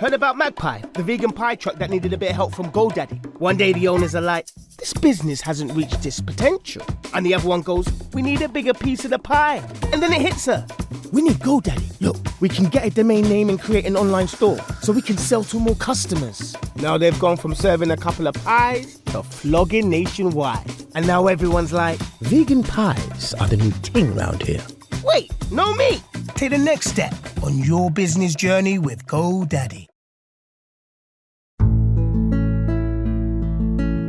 Heard about Magpie, the vegan pie truck that needed a bit of help from GoDaddy? One day the owners are like, this business hasn't reached its potential. And the other one goes, we need a bigger piece of the pie. And then it hits her. We need GoDaddy. Look, we can get a domain name and create an online store so we can sell to more customers. Now they've gone from serving a couple of pies to flogging nationwide. And now everyone's like, vegan pies are the new thing round here. Wait, no meat. Take the next step on your business journey with GoDaddy.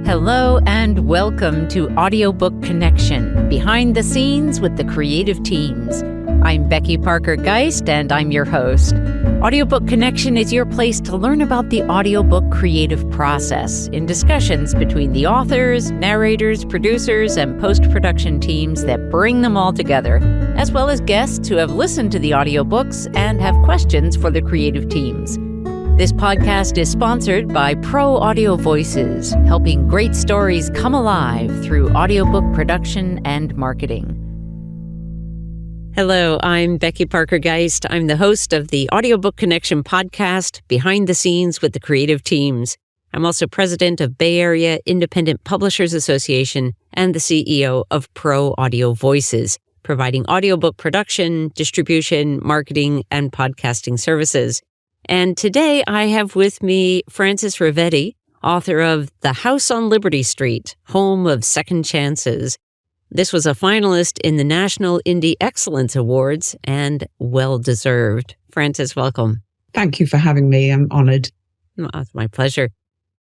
Hello and welcome to Audiobook Connection, behind the scenes with the creative teams. I'm Becky Parker Geist and I'm your host. Audiobook Connection is your place to learn about the audiobook creative process in discussions between the authors, narrators, producers, and post-production teams that bring them all together, as well as guests who have listened to the audiobooks and have questions for the creative teams. This podcast is sponsored by Pro Audio Voices, helping great stories come alive through audiobook production and marketing. Hello, I'm Becky Parker Geist. I'm the host of the Audiobook Connection podcast, Behind the Scenes with the Creative Teams. I'm also president of Bay Area Independent Publishers Association and the CEO of Pro Audio Voices, providing audiobook production, distribution, marketing, and podcasting services. And today I have with me Frances Rivetti, author of The House on Liberty Street, Home of Second Chances. This was a finalist in the National Indie Excellence Awards and well-deserved. Frances, welcome. Thank you for having me. I'm honored. Oh, it's my pleasure.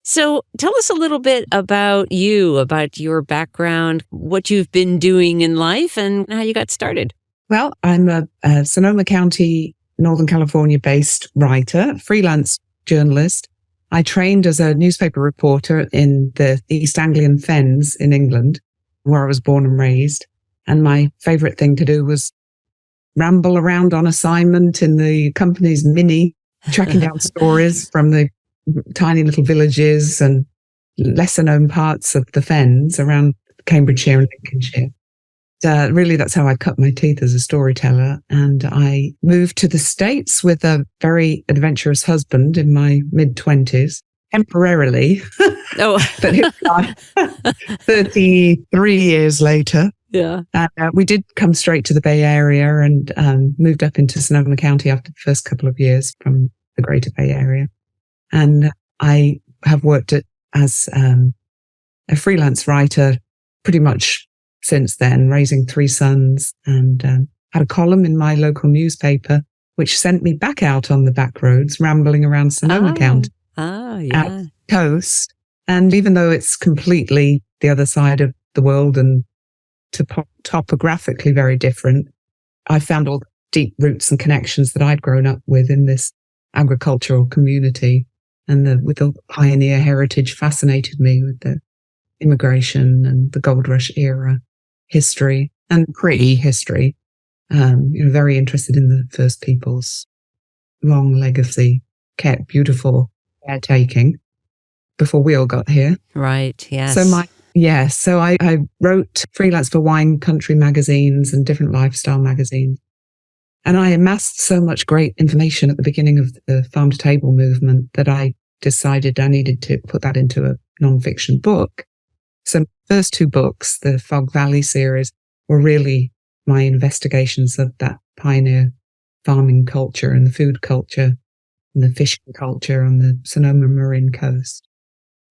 So tell us a little bit about you, about your background, what you've been doing in life, and how you got started. Well, I'm a Sonoma County, Northern California-based writer, freelance journalist. I trained as a newspaper reporter in the East Anglian Fens in England, where I was born and raised. And my favorite thing to do was ramble around on assignment in the company's Mini, tracking down stories from the tiny little villages and lesser known parts of the Fens around Cambridgeshire and Lincolnshire. Really, that's how I cut my teeth as a storyteller. And I moved to the States with a very adventurous husband in my mid-20s, temporarily. Oh, but here we are, 33 years later. Yeah. We did come straight to the Bay Area and moved up into Sonoma County after the first couple of years from the Greater Bay Area. And I have worked as a freelance writer pretty much since then, raising 3 sons, and had a column in my local newspaper, which sent me back out on the back roads, rambling around Sonoma County, out coast. And even though it's completely the other side of the world and topographically very different, I found all the deep roots and connections that I'd grown up with in this agricultural community, and with the pioneer heritage fascinated me, with the immigration and the gold rush era history and pre-history. Very interested in the First Peoples' long legacy, kept beautiful caretaking before we all got here. Right. Yes. So I wrote freelance for wine country magazines and different lifestyle magazines. And I amassed so much great information at the beginning of the farm to table movement that I decided I needed to put that into a nonfiction book. So the first 2 books, the Fog Valley series, were really my investigations of that pioneer farming culture and the food culture and the fishing culture on the Sonoma Marin coast.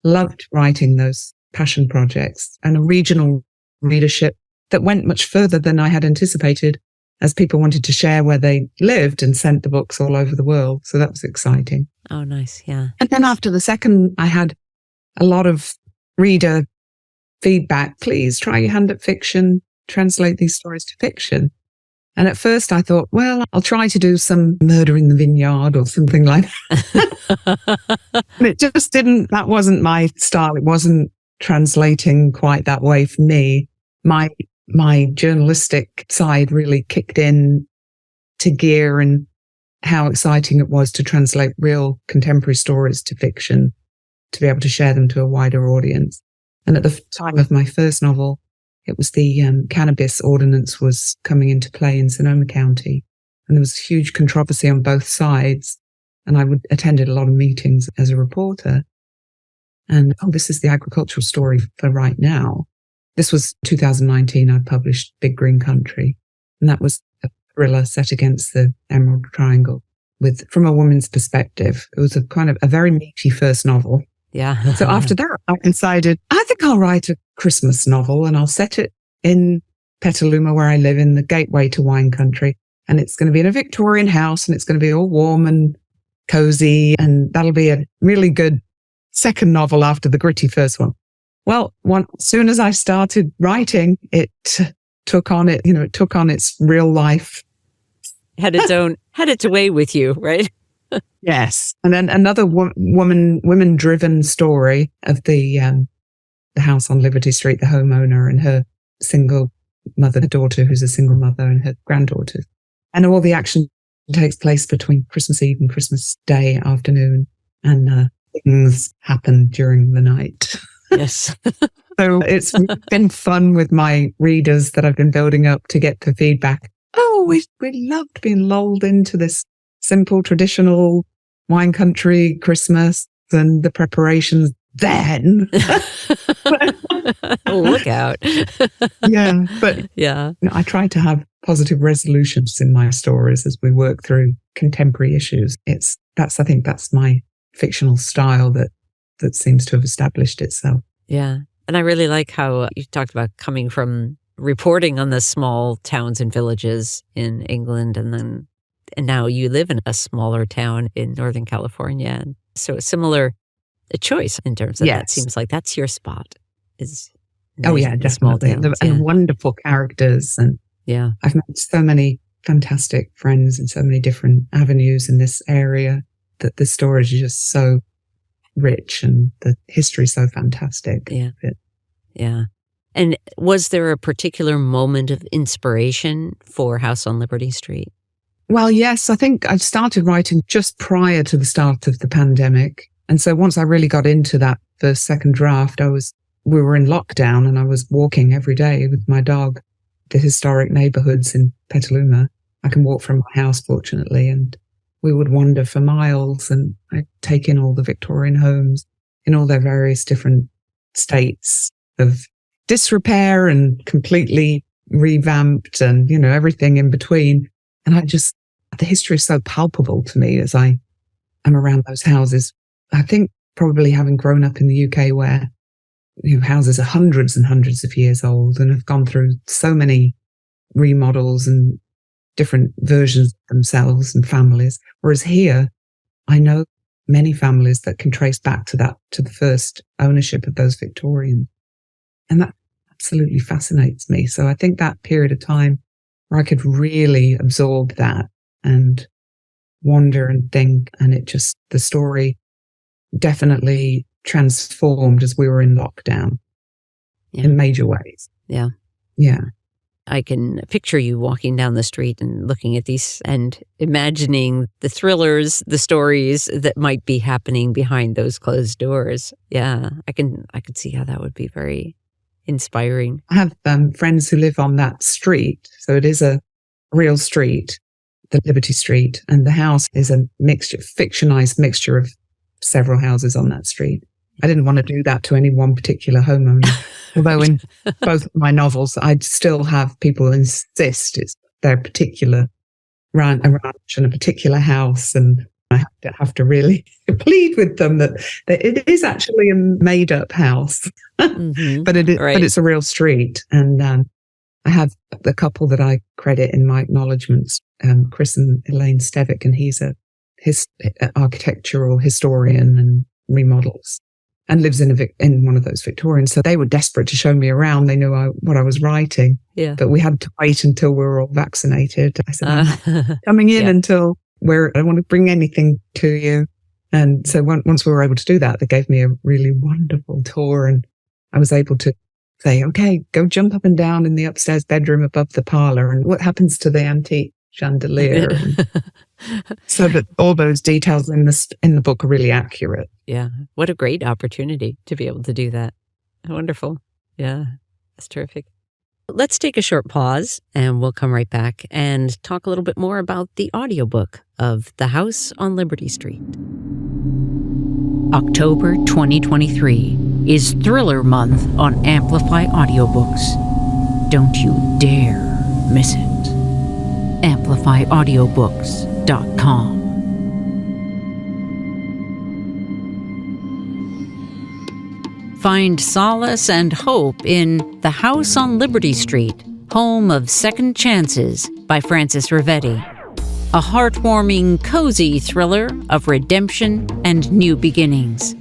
Loved writing those passion projects, and a regional readership that went much further than I had anticipated, as people wanted to share where they lived and sent the books all over the world. So that was exciting. Oh, nice. Yeah. And then after the second, I had a lot of reader feedback. Please try your hand at fiction, translate these stories to fiction. And at first I thought, well, I'll try to do some Murder in the Vineyard or something like that. And it just didn't, that wasn't my style. It wasn't translating quite that way for me. My journalistic side really kicked in to gear, and how exciting it was to translate real contemporary stories to fiction, to be able to share them to a wider audience. And at the time of my first novel, it was the cannabis ordinance was coming into play in Sonoma County. And there was huge controversy on both sides. And I attended a lot of meetings as a reporter. And, this is the agricultural story for right now. This was 2019. I published Big Green Country. And that was a thriller set against the Emerald Triangle from a woman's perspective. It was a kind of a very meaty first novel. Yeah. So after that, I decided, I think I'll write a Christmas novel and I'll set it in Petaluma, where I live, in the gateway to wine country. And it's going to be in a Victorian house, and it's going to be all warm and cozy. And that'll be a really good second novel after the gritty first one. Well, as soon as I started writing, it took on its real life. Had its way with you, right? Yes. And then another woman-driven story of the house on Liberty Street, the homeowner and her single mother, the daughter who's a single mother, and her granddaughter. And all the action takes place between Christmas Eve and Christmas Day afternoon. And things happen during the night. Yes. So it's been fun with my readers that I've been building up to get the feedback. Oh, we loved being lulled into this simple, traditional wine country Christmas and the preparations then. Oh, look out. Yeah. But yeah, I try to have positive resolutions in my stories as we work through contemporary issues. I think that's my fictional style that seems to have established itself. Yeah. And I really like how you talked about coming from reporting on the small towns and villages in England, and now you live in a smaller town in Northern California. And so a choice in terms of that. Seems like that's your spot. Definitely. And wonderful characters. And yeah, I've met so many fantastic friends in so many different avenues in this area that the stories are just so rich and the history so fantastic. Yeah. Yeah. And was there a particular moment of inspiration for House on Liberty Street? Well, yes, I think I started writing just prior to the start of the pandemic. And so once I really got into that first, second draft, we were in lockdown and I was walking every day with my dog, the historic neighborhoods in Petaluma. I can walk from my house, fortunately, and we would wander for miles, and I'd take in all the Victorian homes in all their various different states of disrepair and completely revamped and, everything in between. And the history is so palpable to me as I am around those houses. I think probably having grown up in the UK where houses are hundreds and hundreds of years old and have gone through so many remodels and different versions of themselves and families. Whereas here, I know many families that can trace back to the first ownership of those Victorians. And that absolutely fascinates me. So I think that period of time where I could really absorb that and wonder and think, and the story definitely transformed as we were in lockdown in major ways. Yeah. Yeah. I can picture you walking down the street and looking at these and imagining the thrillers, the stories that might be happening behind those closed doors. Yeah, I could see how that would be very inspiring. I have friends who live on that street. So it is a real street, the Liberty Street, and the house is a fictionalized mixture of several houses on that street. I didn't want to do that to any one particular homeowner. Although in both of my novels, I'd still have people insist it's their particular ranch and a particular house. And I have to really plead with them that it is actually a made-up house, Mm-hmm. but it's a real street. And I have the couple that I credit in my acknowledgements, Chris and Elaine Stevick, and he's a architectural historian and remodels, and lives in one of those Victorians. So they were desperate to show me around. They knew what I was writing. Yeah. But we had to wait until we were all vaccinated. I said, I'm coming in until I don't want to bring anything to you. And so once we were able to do that, they gave me a really wonderful tour, and I was able to say, okay, go jump up and down in the upstairs bedroom above the parlor, and what happens to the antique chandelier. So that all those details in the book are really accurate. Yeah. What a great opportunity to be able to do that. Wonderful. Yeah. That's terrific. Let's take a short pause and we'll come right back and talk a little bit more about the audiobook. of The House on Liberty Street. October 2023 is Thriller Month on Amplify Audiobooks. Don't you dare miss it. AmplifyAudiobooks.com. Find solace and hope in The House on Liberty Street, home of second chances by Francis Rivetti. A heartwarming, cozy thriller of redemption and new beginnings.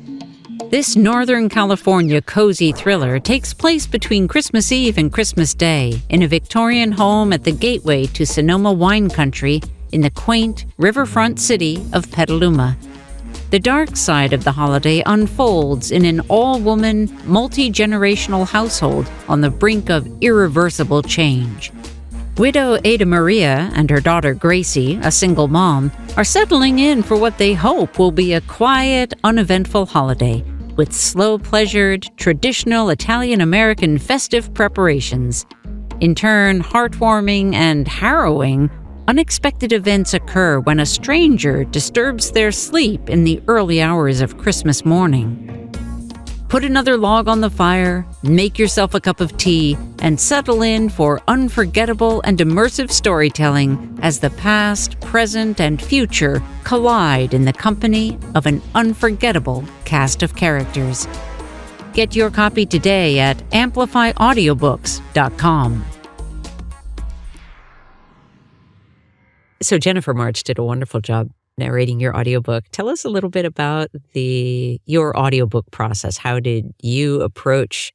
This Northern California cozy thriller takes place between Christmas Eve and Christmas Day in a Victorian home at the gateway to Sonoma wine country in the quaint riverfront city of Petaluma. The dark side of the holiday unfolds in an all-woman, multi-generational household on the brink of irreversible change. Widow Ada Maria and her daughter Gracie, a single mom, are settling in for what they hope will be a quiet, uneventful holiday with slow-pleasured, traditional Italian-American festive preparations. In turn, heartwarming and harrowing, unexpected events occur when a stranger disturbs their sleep in the early hours of Christmas morning. Put another log on the fire, make yourself a cup of tea, and settle in for unforgettable and immersive storytelling as the past, present, and future collide in the company of an unforgettable cast of characters. Get your copy today at AmplifyAudiobooks.com. So Jennifer March did a wonderful job narrating your audiobook. Tell us a little bit about your audiobook process. How did you approach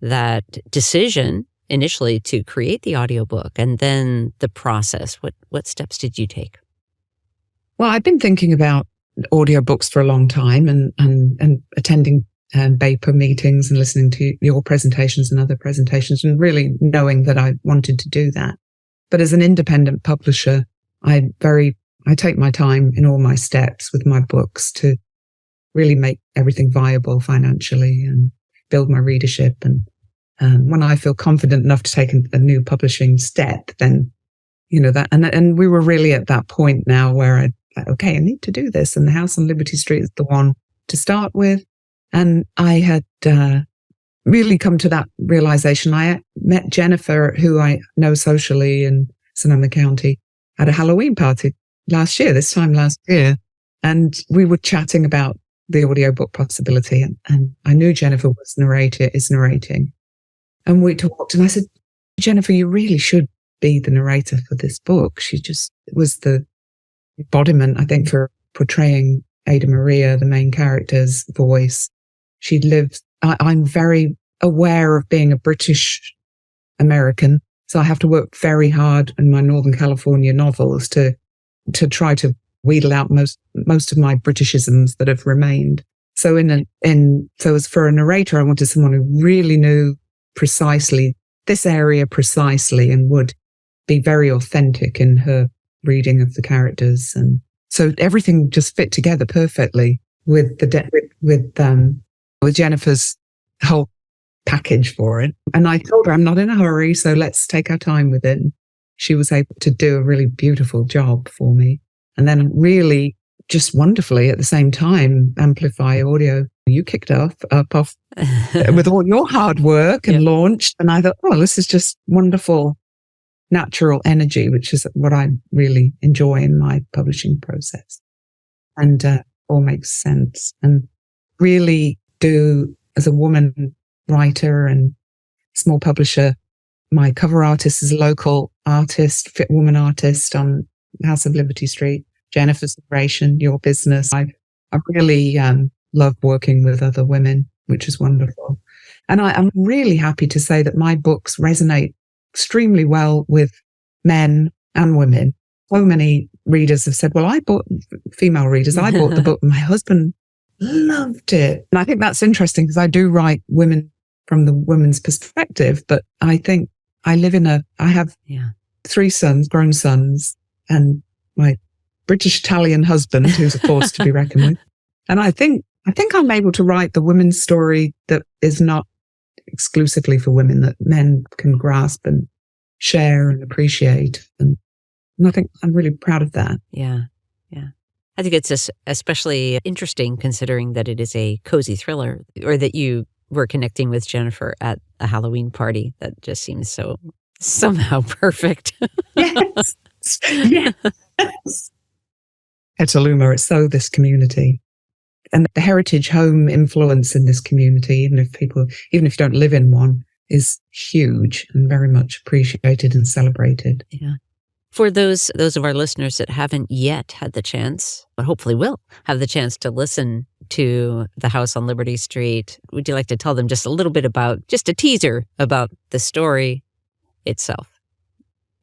that decision initially to create the audiobook, and then the process? What steps did you take? Well, I've been thinking about audiobooks for a long time and attending BAPA meetings and listening to your presentations and other presentations, and really knowing that I wanted to do that. But as an independent publisher, I take my time in all my steps with my books to really make everything viable financially and build my readership. And when I feel confident enough to take a new publishing step, then, that, and we were really at that point now where I need to do this. And The House on Liberty Street is the one to start with. And I had really come to that realization. I met Jennifer, who I know socially in Sonoma County, at a Halloween party this time last year. And we were chatting about the audiobook possibility. And I knew Jennifer is narrating. And we talked, and I said, Jennifer, you really should be the narrator for this book. She just was the embodiment, I think, for portraying Ada Maria, the main character's voice. She lives, I'm very aware of being a British American. So I have to work very hard in my Northern California novels to try to wheedle out most of my Britishisms that have remained. So so as for a narrator, I wanted someone who really knew precisely this area precisely and would be very authentic in her reading of the characters. And so everything just fit together perfectly with with Jennifer's whole package for it. And I told her I'm not in a hurry, so let's take our time with it. She was able to do a really beautiful job for me. And then really just wonderfully at the same time, Amplify Audio, you kicked off with all your hard work and launched. And I thought, this is just wonderful natural energy, which is what I really enjoy in my publishing process. And all makes sense. And really do, as a woman writer and small publisher, my cover artist is a local artist, fit woman artist on House of Liberty Street. Jennifer's narration, your business. I really love working with other women, which is wonderful. And I'm really happy to say that my books resonate extremely well with men and women. So many readers have said, female readers, I bought the book and my husband loved it. And I think that's interesting because I do write women from the women's perspective, but I think I have 3 sons, grown sons, and my British-Italian husband, who's a force to be reckoned with. And I think I'm able to write the women's story that is not exclusively for women, that men can grasp and share and appreciate. And I think I'm really proud of that. Yeah. I think it's especially interesting considering that it is a cozy thriller, or that you were connecting with Jennifer at a Halloween party. That just seems so somehow perfect. Yes. Yes. Petaluma, it's so this community. And the heritage home influence in this community, even if you don't live in one, is huge and very much appreciated and celebrated. Yeah. For those of our listeners that haven't yet had the chance, but hopefully will have the chance to listen to The House on Liberty Street, would you like to tell them just a little bit about, just a teaser about the story itself?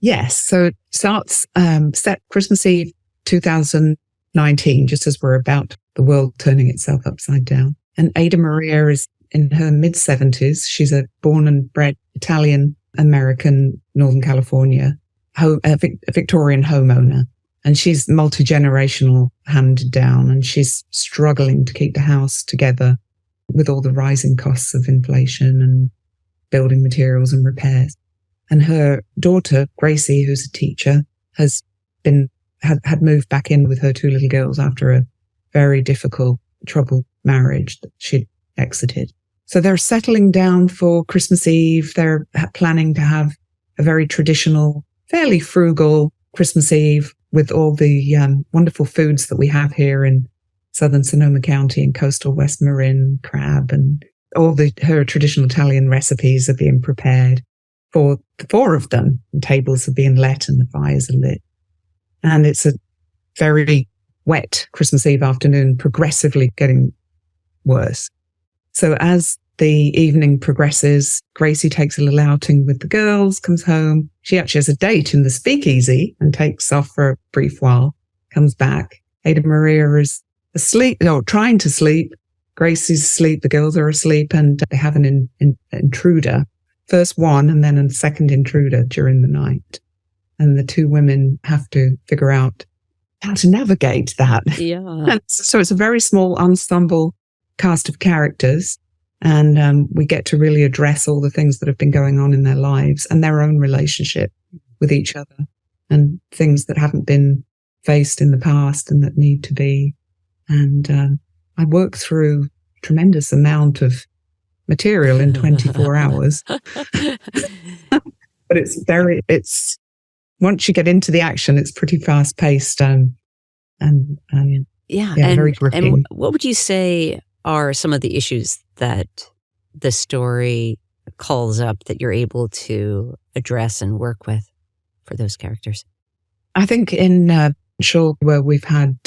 Yes. So it starts set Christmas Eve 2019, just as we're about the world turning itself upside down. And Ada Maria is in her mid-70s. She's a born and bred Italian-American, Northern California, a Victorian homeowner. And she's multi-generational, handed down, and she's struggling to keep the house together with all the rising costs of inflation and building materials and repairs. And her daughter, Gracie, who's a teacher, had moved back in with her two little girls after a very difficult, troubled marriage that she'd exited. So they're settling down for Christmas Eve. They're planning to have a very traditional, fairly frugal Christmas Eve with all the wonderful foods that we have here in southern Sonoma County and coastal West Marin, crab, and all her traditional Italian recipes are being prepared for the four of them. And tables are being let and the fires are lit. And it's a very wet Christmas Eve afternoon, progressively getting worse. So as the evening progresses, Gracie takes a little outing with the girls, comes home. She actually has a date in the speakeasy and takes off for a brief while, comes back. Ada Maria is asleep, or trying to sleep. Gracie's asleep, the girls are asleep, and they have an intruder. First one and then a second intruder during the night. And the two women have to figure out how to navigate that. Yeah. And so it's a very small ensemble cast of characters. And we get to really address all the things that have been going on in their lives and their own relationship with each other and things that haven't been faced in the past and that need to be. And I work through a tremendous amount of material in 24 hours. But it's once you get into the action, it's pretty fast paced and very gripping. And what would you say are some of the issues that the story calls up that you're able to address and work with for those characters? I think in Shaw, where we've had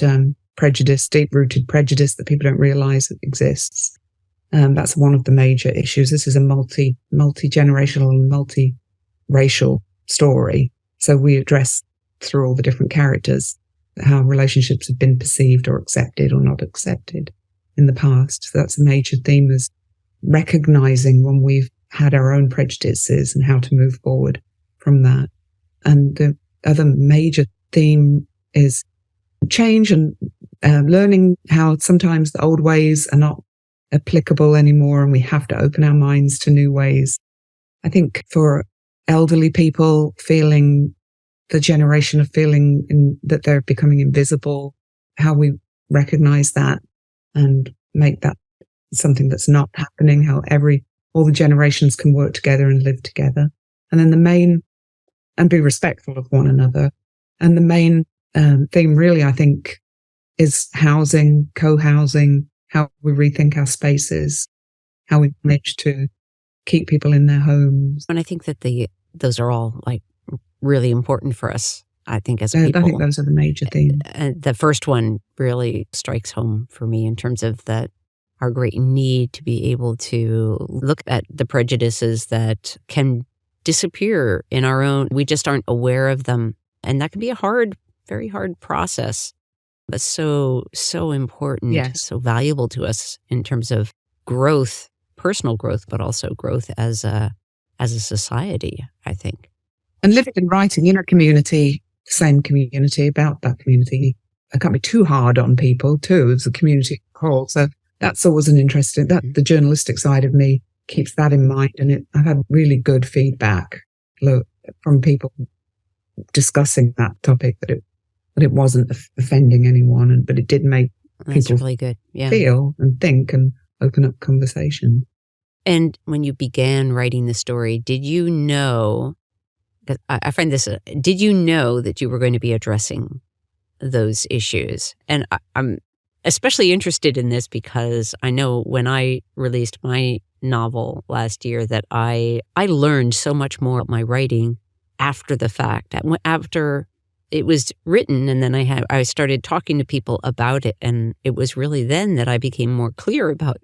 prejudice, deep-rooted prejudice that people don't realize it exists, that's one of the major issues. This is a multi-generational and multi-racial story. So we address through all the different characters how relationships have been perceived or accepted or not accepted in the past. So that's a major theme, is recognizing when we've had our own prejudices and how to move forward from that. And the other major theme is change and learning how sometimes the old ways are not applicable anymore and we have to open our minds to new ways. I think for elderly people, feeling the generation of feeling that they're becoming invisible, how we recognize that and make that something that's not happening, how all the generations can work together and live together. And then and be respectful of one another. And the main theme really, I think, is housing, co-housing, how we rethink our spaces, how we manage to keep people in their homes. And I think that those are all like really important for us, I think, as people. I think those are the major themes. The first one really strikes home for me in terms of our great need to be able to look at the prejudices that can disappear in our own. We just aren't aware of them. And that can be a very hard process, but so important, yes. So valuable to us in terms of growth, personal growth, but also growth as a society, I think. And living and writing in a community, same community, about that community. I can't be too hard on people too, as a community whole. So that's always an interesting, the journalistic side of me keeps that in mind. And I've had really good feedback from people discussing that topic, that but it wasn't offending anyone. But it did make That's people really good. Yeah. feel and think and open up conversation. And when you began writing the story, did you know, 'cause I find this, did you know that you were going to be addressing those issues? And I'm especially interested in this because I know when I released my novel last year that I learned so much more about my writing after the fact, after it was written, and then I started talking to people about it, and it was really then that I became more clear about,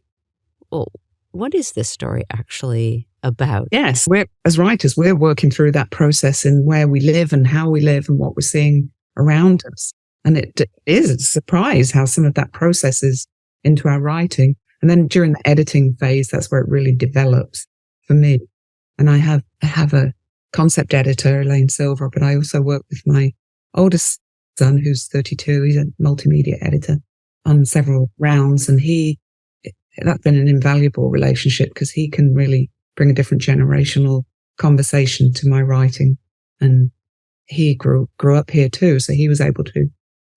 well, what is this story actually about? Yes, as writers, we're working through that process in where we live and how we live and what we're seeing around us. And it is a surprise how some of that processes into our writing. And then during the editing phase, that's where it really develops for me. And I have a concept editor, Elaine Silver, but I also work with my oldest son, who's 32. He's a multimedia editor on several rounds. And that's been an invaluable relationship because he can really bring a different generational conversation to my writing. And he grew up here too. So he was able to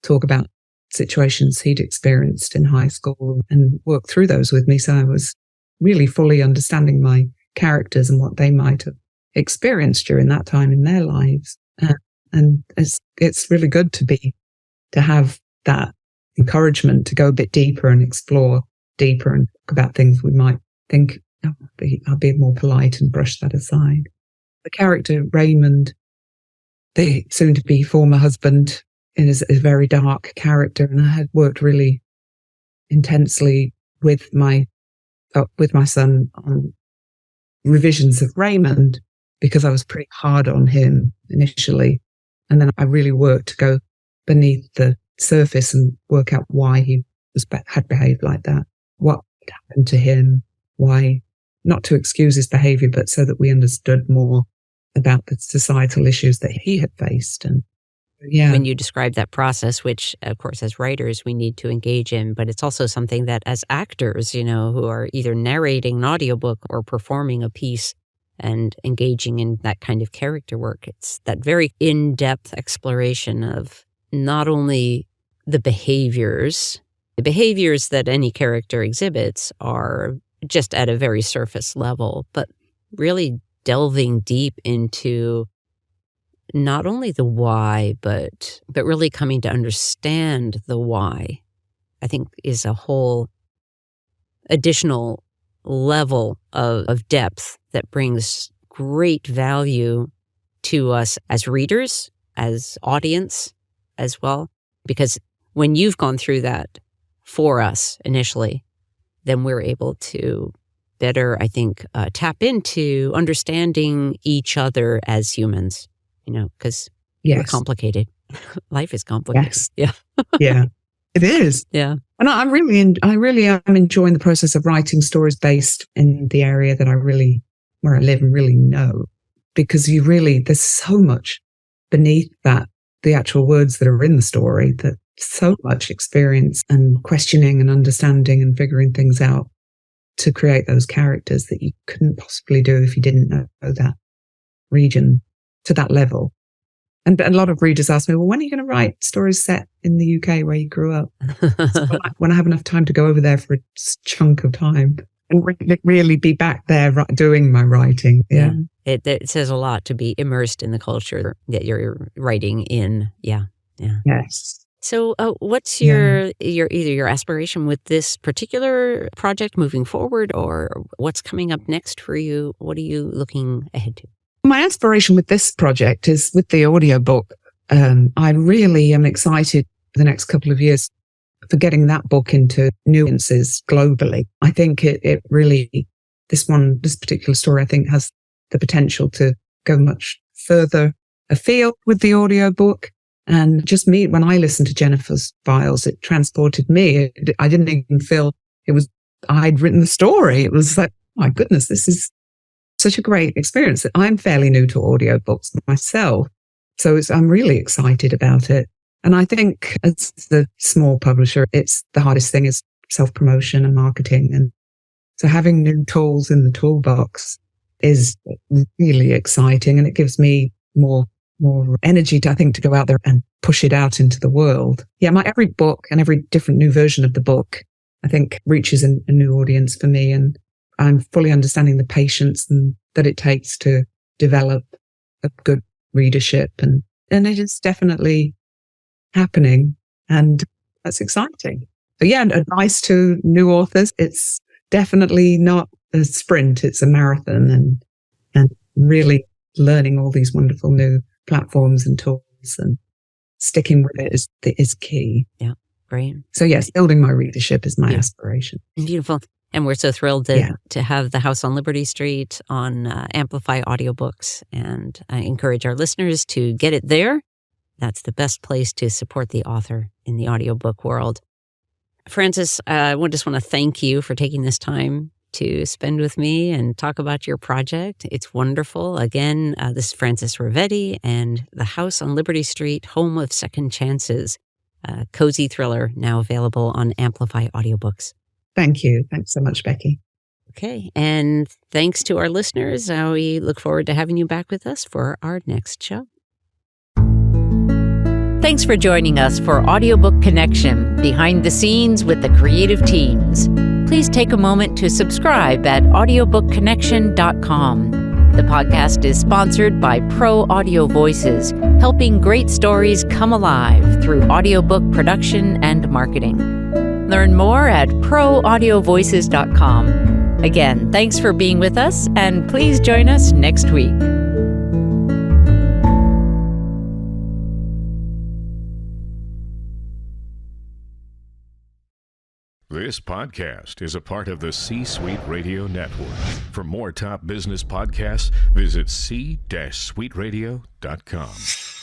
talk about situations he'd experienced in high school and work through those with me. So I was really fully understanding my characters and what they might have experienced during that time in their lives. And it's really good to have that encouragement to go a bit deeper and explore deeper and talk about things we might think, I'll be more polite and brush that aside. The character Raymond, the soon-to-be former husband, is a very dark character, and I had worked really intensely with my son on revisions of Raymond because I was pretty hard on him initially, and then I really worked to go beneath the surface and work out why he had behaved like that, what happened to him, why, not to excuse his behavior, but so that we understood more about the societal issues that he had faced. And yeah. When you describe that process, which of course as writers we need to engage in, but it's also something that as actors, who are either narrating an audiobook or performing a piece and engaging in that kind of character work, it's that very in-depth exploration of not only the behaviors that any character exhibits are just at a very surface level, but really delving deep into not only the why, but really coming to understand the why, I think is a whole additional level of depth that brings great value to us as readers, as audience as well. Because when you've gone through that for us initially, then we're able to better, I think, tap into understanding each other as humans. Because we're complicated. Life is complicated. Yes. Yeah. Yeah, it is. Yeah. And I really am enjoying the process of writing stories based in the area that where I live and really know, because there's so much beneath that, the actual words that are in the story, that so much experience and questioning and understanding and figuring things out to create those characters that you couldn't possibly do if you didn't know that region to that level. And a lot of readers ask me, well, when are you going to write stories set in the UK where you grew up? So when I have enough time to go over there for a chunk of time and really be back there doing my writing. Yeah. It says a lot to be immersed in the culture that you're writing in. Yeah. Yeah. Yes. So what's your either your aspiration with this particular project moving forward, or what's coming up next for you? What are you looking ahead to? My aspiration with this project is with the audiobook. I really am excited for the next couple of years for getting that book into nuances globally. I think it really, this particular story, I think has the potential to go much further afield with the audiobook. And just when I listened to Jennifer's files, it transported me. I didn't even feel I'd written the story. It was like, oh my goodness, this is such a great experience. I'm fairly new to audiobooks myself, so I'm really excited about it. And I think as the small publisher, the hardest thing is self-promotion and marketing. And so having new tools in the toolbox is really exciting, and it gives me more more energy to, I think, to go out there and push it out into the world. Yeah, every book and every different new version of the book, I think, reaches a new audience for me. And I'm fully understanding the patience that it takes to develop a good readership. And it is definitely happening. And that's exciting. But yeah, advice to new authors, it's definitely not a sprint, it's a marathon, and really learning all these wonderful new platforms and tools and sticking with it is key. Yeah, great. So yes, building my readership is my aspiration. Beautiful. And we're so thrilled to have the House on Liberty Street on Amplify Audiobooks. And I encourage our listeners to get it there. That's the best place to support the author in the audiobook world. Frances, I just want to thank you for taking this time to spend with me and talk about your project. It's wonderful. Again, this is Frances Rivetti and The House on Liberty Street, Home of Second Chances, a cozy thriller now available on Amplify Audiobooks. Thank you. Thanks so much, Becky. Okay. And thanks to our listeners. We look forward to having you back with us for our next show. Thanks for joining us for Audiobook Connection, behind the scenes with the creative teams. Please take a moment to subscribe at audiobookconnection.com. The podcast is sponsored by Pro Audio Voices, helping great stories come alive through audiobook production and marketing. Learn more at proaudiovoices.com. Again, thanks for being with us, and please join us next week. This podcast is a part of the C-Suite Radio Network. For more top business podcasts, visit c-suiteradio.com.